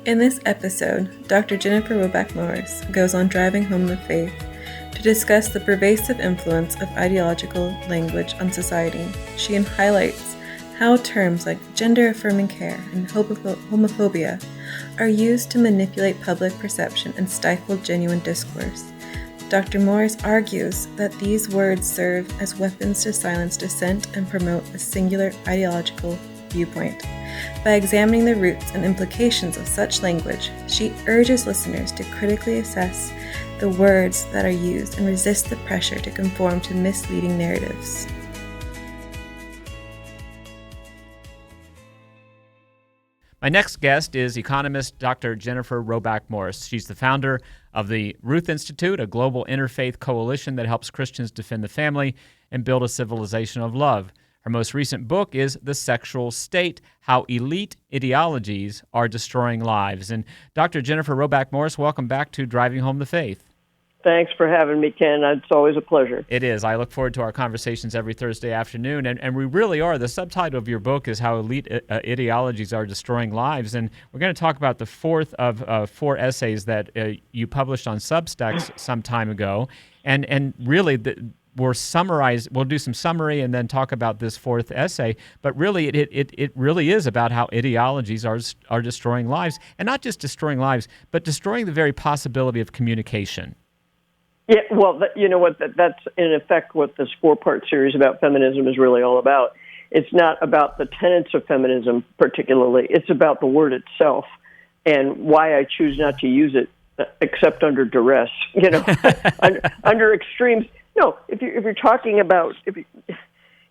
In this episode, Dr. Jennifer Roback-Morris goes on driving home the faith to discuss the pervasive influence of ideological language on society. She highlights how terms like gender-affirming care and homophobia are used to manipulate public perception and stifle genuine discourse. Dr. Morris argues that these words serve as weapons to silence dissent and promote a singular ideological viewpoint. By examining the roots and implications of such language, she urges listeners to critically assess the words that are used and resist the pressure to conform to misleading narratives. My next guest is economist Dr. Jennifer Roback-Morris. She's the founder of the Ruth Institute, a global interfaith coalition that helps Christians defend the family and build a civilization of love. Her most recent book is The Sexual State: How Elite Ideologies Are Destroying Lives. And Dr. Jennifer Roback-Morris, welcome back to Driving Home the Faith. Thanks for having me, Ken. It's always a pleasure. It is. I look forward to our conversations every Thursday afternoon, and we really are. The subtitle of your book is How Elite Ideologies Are Destroying Lives, and we're going to talk about the fourth of four essays that you published on Substack some time ago, and really we'll do some summary and then talk about this fourth essay, but really it really is about how ideologies are destroying lives, and not just destroying lives, but destroying the very possibility of communication. Yeah, well, you know what? That's in effect what this four-part series about feminism is really all about. It's not about the tenets of feminism particularly. It's about the word itself and why I choose not to use it except under duress. You know, under extremes. No, if you're talking about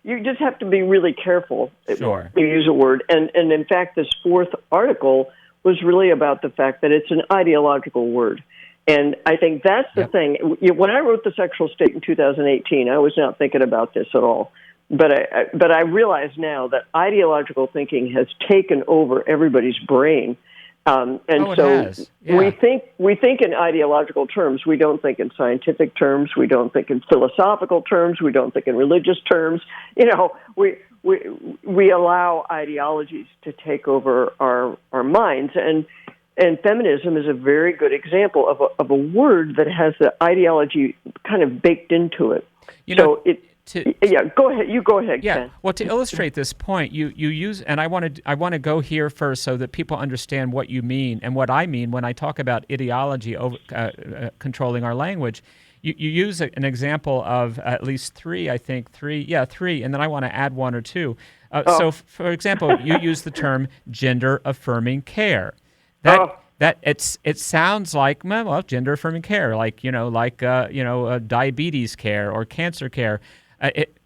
you just have to be really careful. Sure. You use a word, and in fact, this fourth article was really about the fact that it's an ideological word. And I think that's the thing. When I wrote The Sexual State in 2018, I was not thinking about this at all. But I realize now that ideological thinking has taken over everybody's brain. We think in ideological terms. We don't think in scientific terms. We don't think in philosophical terms. We don't think in religious terms. You know, we allow ideologies to take over our minds, and feminism is a very good example of a word that has the ideology kind of baked into it. Go ahead. You go ahead, yeah. Ken. Well, to illustrate this point, you use, and I want to go here first so that people understand what you mean and what I mean when I talk about ideology controlling our language. You use an example of at least three, three, and then I want to add one or two. So, for example, you use the term gender-affirming care. That it sounds like gender-affirming care, like diabetes care or cancer care,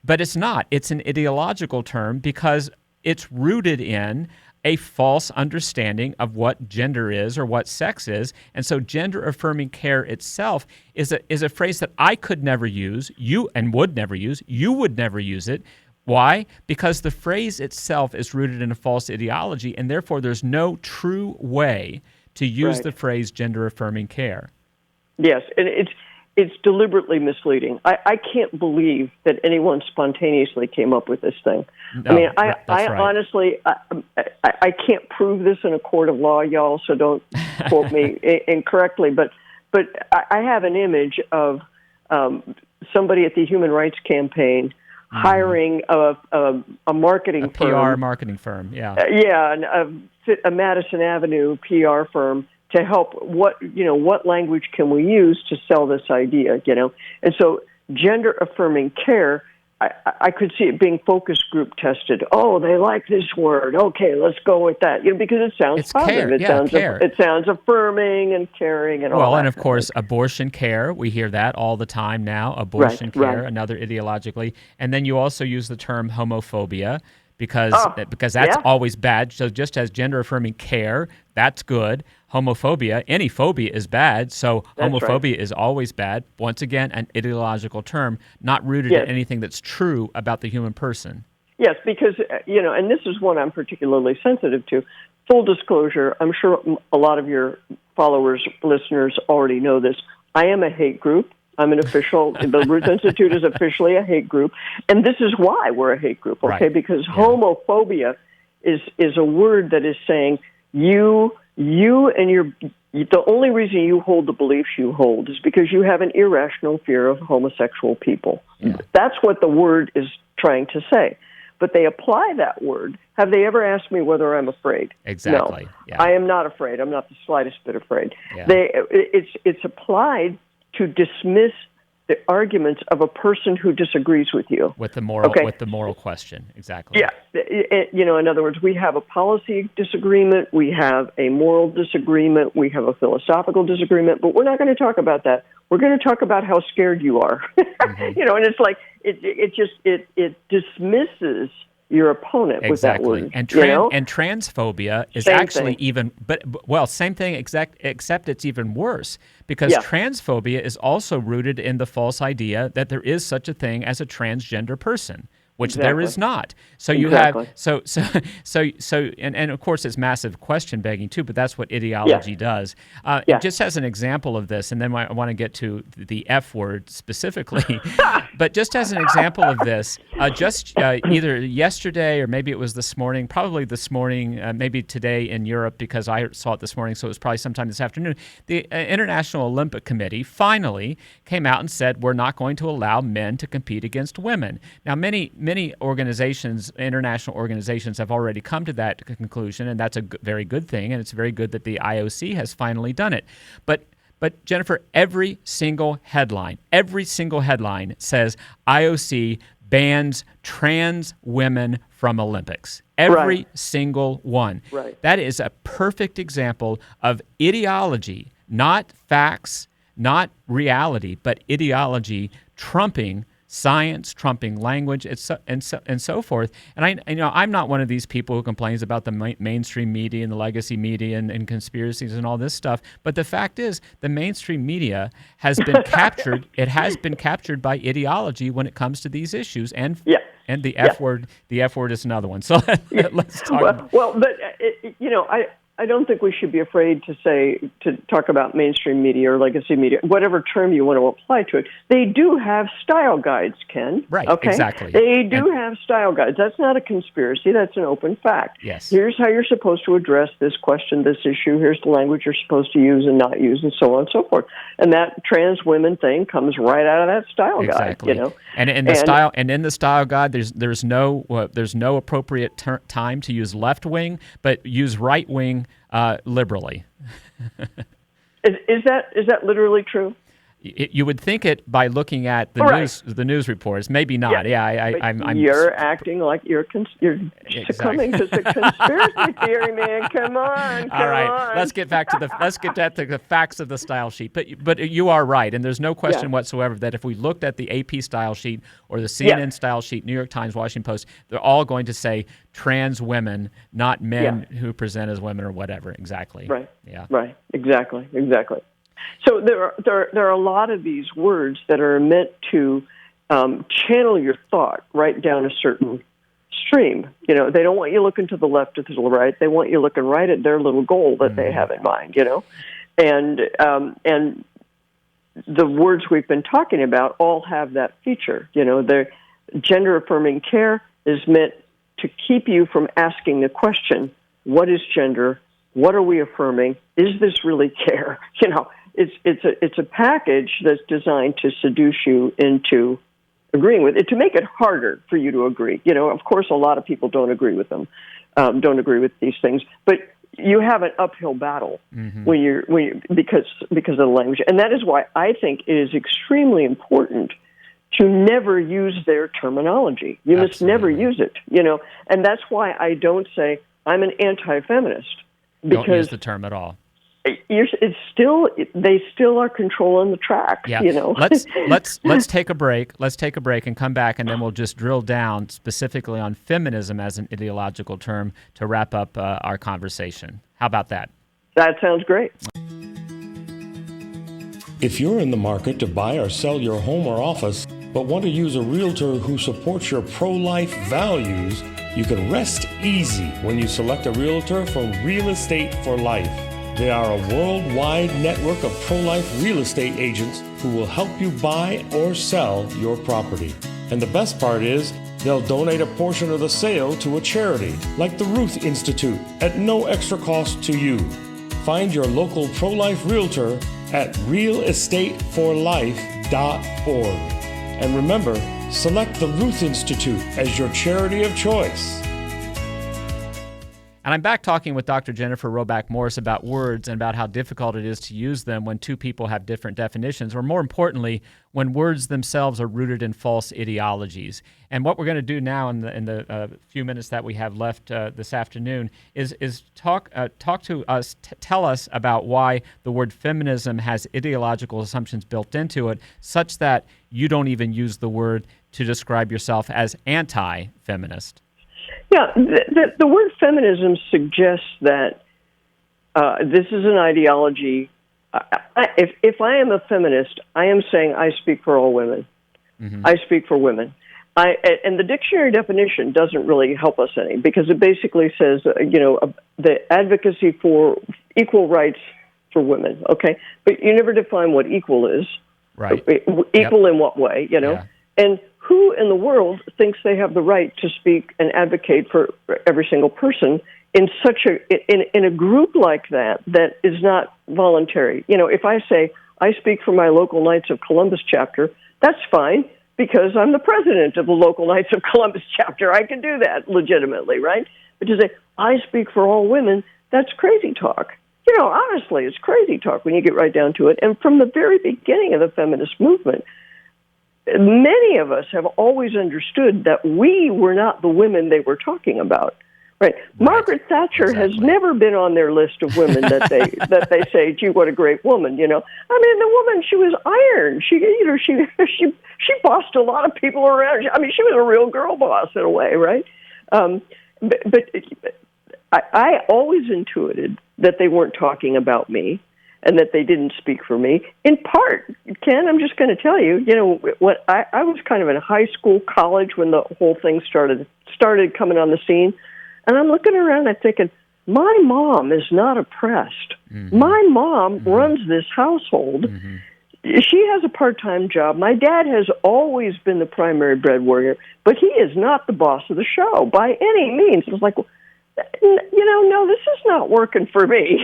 but it's not. It's an ideological term because it's rooted in a false understanding of what gender is or what sex is, and so gender-affirming care itself is a phrase that I could never use, you would never use, you would never use it. Why? Because the phrase itself is rooted in a false ideology, and therefore there's no true way to use the phrase gender-affirming care. Yes, and it's deliberately misleading. I can't believe that anyone spontaneously came up with this thing. No, I mean, right. Honestly, I can't prove this in a court of law, y'all, so don't quote me incorrectly, but I have an image of somebody at the Human Rights Campaign hiring a marketing firm. A PR marketing firm, yeah. A Madison Avenue PR firm to help what language can we use to sell this idea, And so gender-affirming care, I could see it being focus group tested. Oh, they like this word. Okay, let's go with that. Because it sounds positive. Care. It sounds affirming and caring and all that. Well, and of course, abortion care. We hear that all the time now. Abortion care, another ideologically. And then you also use the term homophobia because that's always bad. So just as gender-affirming care, that's good. Homophobia, any phobia is bad, so homophobia is always bad. Once again, an ideological term, not rooted in anything that's true about the human person. Yes, because, and this is one I'm particularly sensitive to. Full disclosure, I'm sure a lot of your followers, listeners already know this. I am a hate group. I'm an official, the Ruth Institute is officially a hate group, and this is why we're a hate group, okay? Because homophobia is a word that is saying you the only reason you hold the beliefs you hold is because you have an irrational fear of homosexual people. Yeah. That's what the word is trying to say. But they apply that word. Have they ever asked me whether I'm afraid? Exactly. No, Yeah. I am not afraid. I'm not the slightest bit afraid. Yeah. It's applied to dismiss the arguments of a person who disagrees with you. With the moral question. Exactly. Yeah. In other words, we have a policy disagreement, we have a moral disagreement, we have a philosophical disagreement, but we're not going to talk about that. We're going to talk about how scared you are. Mm-hmm. And it's like it dismisses your opponent with that word. And transphobia is Same actually thing. even, same thing, except it's even worse, because transphobia is also rooted in the false idea that there is such a thing as a transgender person, which there is not. So you have and of course it's massive question begging too, but that's what ideology does. And just as an example of this, and then I want to get to the F word specifically, but just as an example of this, either yesterday or maybe it was this morning, probably this morning, maybe today in Europe because I saw it this morning, so it was probably sometime this afternoon, the International Olympic Committee finally came out and said we're not going to allow men to compete against women. Now many organizations, international organizations, have already come to that conclusion, and that's a very good thing, and it's very good that the IOC has finally done it. But Jennifer, every single headline says IOC bans trans women from Olympics. Every single one. Right. That is a perfect example of ideology, not facts, not reality, but ideology trumping science, trumping language, and so forth. And I'm not one of these people who complains about the mainstream media and the legacy media and conspiracies and all this stuff. But the fact is, the mainstream media has been captured. It has been captured by ideology when it comes to these issues. And the F word. The F word is another one. So let's talk. I don't think we should be afraid to talk about mainstream media or legacy media, whatever term you want to apply to it. They do have style guides, Ken. Right, okay? Exactly. They do have style guides. That's not a conspiracy. That's an open fact. Yes. Here's how you're supposed to address this question, this issue. Here's the language you're supposed to use and not use, and so on and so forth. And that trans women thing comes right out of that style guide. And in the style guide, there's no appropriate time to use left wing, but use right wing liberally. Is that literally true? You would think it by looking at the news reports. Maybe not. You're acting like you're succumbing to the conspiracy theory, man. Come on. All right. Let's get back to the facts of the style sheet. But you are right, and there's no question whatsoever that if we looked at the AP style sheet or the CNN style sheet, New York Times, Washington Post, they're all going to say trans women, not men who present as women or whatever. Exactly. Right. Yeah. Right. Exactly. So there are a lot of these words that are meant to channel your thought right down a certain stream. They don't want you looking to the left or to the right. They want you looking right at their little goal that they have in mind. And the words we've been talking about all have that feature. Their gender-affirming care is meant to keep you from asking the question, what is gender? What are we affirming? Is this really care? It's a package that's designed to seduce you into agreeing with it, to make it harder for you to agree. Of course, a lot of people don't agree with them, don't agree with these things, but you have an uphill battle because of the language, and that is why I think it is extremely important to never use their terminology. You must never use it. And that's why I don't say I'm an anti-feminist. Because don't use the term at all. They still are controlling the track. Yeah. Let's take a break. Let's take a break and come back, and then we'll just drill down specifically on feminism as an ideological term to wrap up our conversation. How about that? That sounds great. If you're in the market to buy or sell your home or office, but want to use a realtor who supports your pro-life values, you can rest easy when you select a realtor from Real Estate for Life. They are a worldwide network of pro-life real estate agents who will help you buy or sell your property. And the best part is, they'll donate a portion of the sale to a charity, like the Ruth Institute, at no extra cost to you. Find your local pro-life realtor at realestateforlife.org. And remember, select the Ruth Institute as your charity of choice. And I'm back talking with Dr. Jennifer Roback Morris about words and about how difficult it is to use them when two people have different definitions, or more importantly, when words themselves are rooted in false ideologies. And what we're going to do now in the few minutes that we have left this afternoon is talk to us, tell us about why the word feminism has ideological assumptions built into it, such that you don't even use the word to describe yourself as anti-feminist. Yeah, the word feminism suggests that this is an ideology. If I am a feminist, I am saying I speak for all women. Mm-hmm. I speak for women. And the dictionary definition doesn't really help us any, because it basically says, the advocacy for equal rights for women. Okay, but you never define what equal is. Right. Equal in what way? Yeah. And who in the world thinks they have the right to speak and advocate for every single person in a group like that is not voluntary? If I say I speak for my local Knights of Columbus chapter, that's fine, because I'm the president of the local Knights of Columbus chapter. I can do that legitimately, right? But to say I speak for all women, that's crazy talk. Honestly, it's crazy talk when you get right down to it. And from the very beginning of the feminist movement, many of us have always understood that we were not the women they were talking about, right? Margaret Thatcher has never been on their list of women that they say, "Gee, what a great woman!" The woman, she was iron. She bossed a lot of people around. She was a real girl boss in a way, right? But I always intuited that they weren't talking about me, and that they didn't speak for me. In part, Ken, I'm just going to tell you, what I was kind of in high school, college when the whole thing started coming on the scene, and I'm looking around and I'm thinking, my mom is not oppressed. Mm-hmm. My mom runs this household. Mm-hmm. She has a part-time job. My dad has always been the primary breadwinner, but he is not the boss of the show by any means. It was like, no, this is not working for me.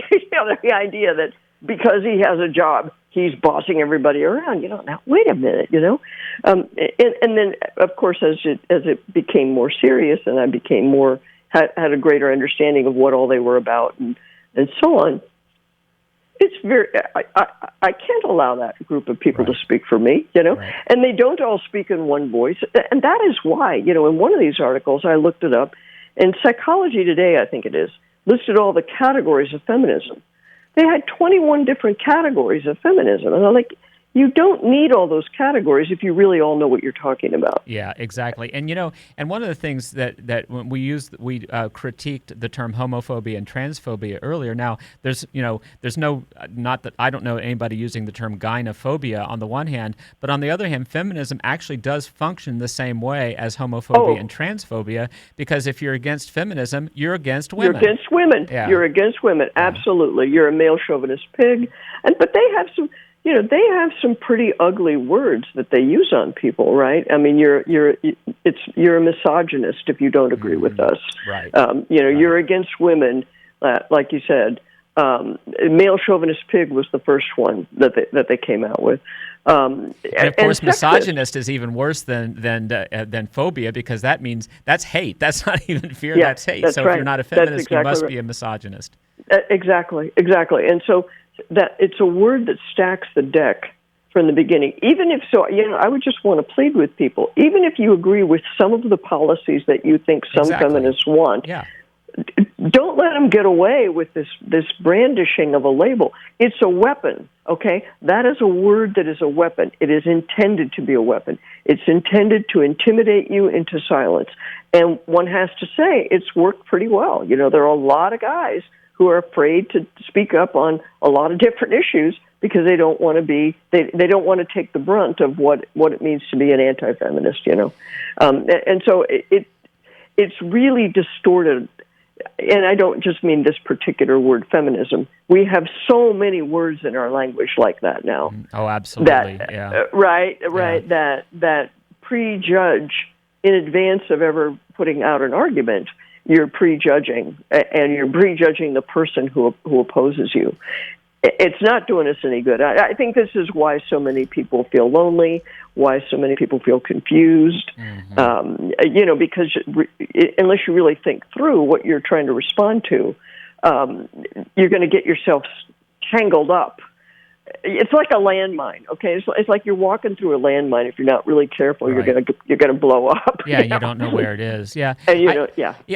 The idea that because he has a job, he's bossing everybody around. Now wait a minute. And then of course, as it became more serious, and I became had a greater understanding of what all they were about, and so on. It's very. I can't allow that group of people to speak for me. Right. And they don't all speak in one voice, and that is why. In one of these articles, I looked it up, and Psychology Today, I think it is, listed all the categories of feminism. They had 21 different categories of feminism. And I'm like, you don't need all those categories if you really all know what you're talking about. Yeah, exactly. And, and one of the things that when we critiqued the term homophobia and transphobia earlier. Now, there's not that I don't know anybody using the term gynophobia on the one hand, but on the other hand, feminism actually does function the same way as homophobia and transphobia, because if you're against feminism, you're against women. You're against women. Yeah. You're against women. Absolutely. You're a male chauvinist pig. But they have some... they have some pretty ugly words that they use on people, right? You're a misogynist if you don't agree with us. Right. You're against women, like you said. Male chauvinist pig was the first one that they came out with. And of course, misogynist is even worse than phobia, because that means that's hate. That's not even fear. Yeah, that's hate. That's so right. If you're not a feminist, exactly you must right. be a misogynist. Exactly. And so that it's a word that stacks the deck from the beginning. Even if so, I would just want to plead with people. Even if you agree with some of the policies that you think some feminists want, don't let them get away with this brandishing of a label. It's a weapon, okay? That is a word that is a weapon. It is intended to be a weapon. It's intended to intimidate you into silence. And one has to say it's worked pretty well. There are a lot of guys who are afraid to speak up on a lot of different issues because they don't want to be, they don't want to take the brunt of what it means to be an anti-feminist, and so it's really distorted. And I don't just mean this particular word, feminism. We have so many words in our language like that now. Oh, absolutely. Right. That prejudge in advance of ever putting out an argument. you're prejudging, and you're prejudging the person who opposes you. It's not doing us any good. I think this is why so many people feel lonely, why so many people feel confused, because unless you really think through what you're trying to respond to, you're going to get yourself tangled up. It's like a landmine, okay? It's like you're walking through a landmine. If you're not really careful, right. you're gonna blow up. Yeah, you don't know where it is. Yeah, and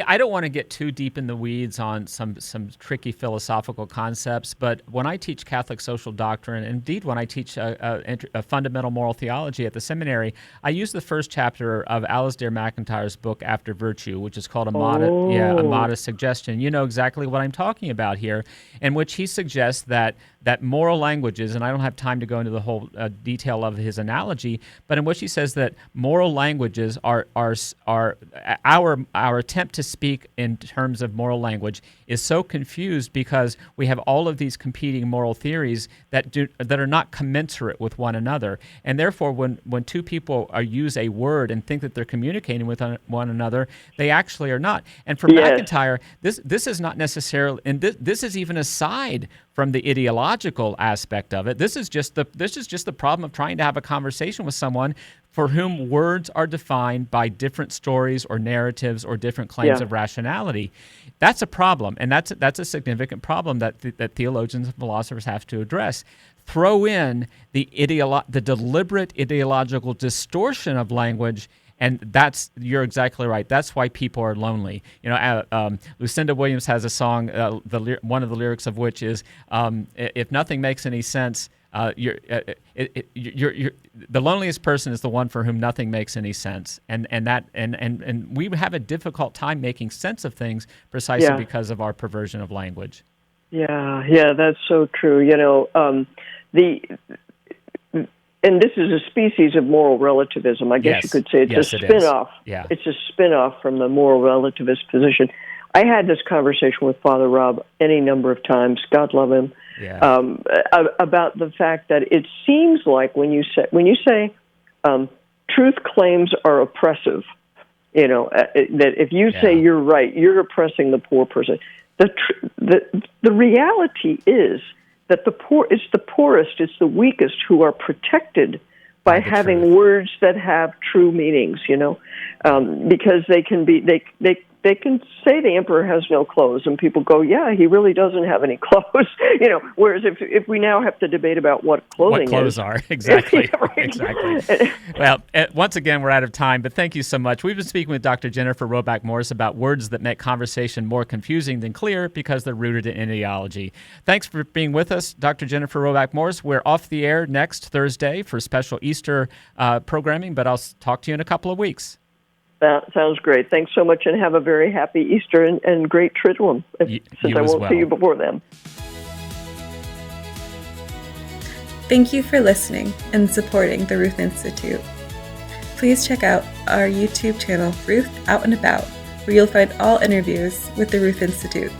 I don't want to get too deep in the weeds on some tricky philosophical concepts, but when I teach Catholic social doctrine, indeed when I teach a fundamental moral theology at the seminary, I use the first chapter of Alasdair MacIntyre's book After Virtue, which is called a modest suggestion. You know exactly what I'm talking about here, in which he suggests that moral languages, and I don't have time to go into the whole detail of his analogy, but in which he says that moral languages are our attempt to speak in terms of moral language is so confused because we have all of these competing moral theories that are not commensurate with one another, and therefore when two people use a word and think that they're communicating with one another, they actually are not. And for MacIntyre, this is not necessarily, and this is even aside from the ideological aspect of it. This is just the problem of trying to have a conversation with someone for whom words are defined by different stories or narratives or different claims of rationality. That's a problem, and that's a significant problem that theologians and philosophers have to address. Throw in the deliberate ideological distortion of language, and you're exactly right. That's why people are lonely. Lucinda Williams has a song, one of the lyrics of which is, "If nothing makes any sense, the loneliest person is the one for whom nothing makes any sense." And we have a difficult time making sense of things precisely because of our perversion of language. Yeah, that's so true. And this is a species of moral relativism. I guess you could say it's a spin-off. Yeah. It's a spin-off from the moral relativist position. I had this conversation with Father Rob any number of times, God love him, about the fact that it seems like when you say truth claims are oppressive, that if you say you're right, you're oppressing the poor person. The reality is that it's the poorest, it's the weakest who are protected by having words that have true meanings, because they can say the emperor has no clothes, and people go, yeah, he really doesn't have any clothes, whereas if we now have to debate about what clothing what clothes is. are, exactly. Right. Exactly. Well, once again, we're out of time, but thank you so much. We've been speaking with Dr. Jennifer Roback Morris about words that make conversation more confusing than clear because they're rooted in ideology. Thanks for being with us, Dr. Jennifer Roback Morris. We're off the air next Thursday for special Easter programming, but I'll talk to you in a couple of weeks. That sounds great. Thanks so much, and have a very happy Easter and great Triduum, since I won't see you before then. Thank you for listening and supporting the Ruth Institute. Please check out our YouTube channel, Ruth Out and About, where you'll find all interviews with the Ruth Institute.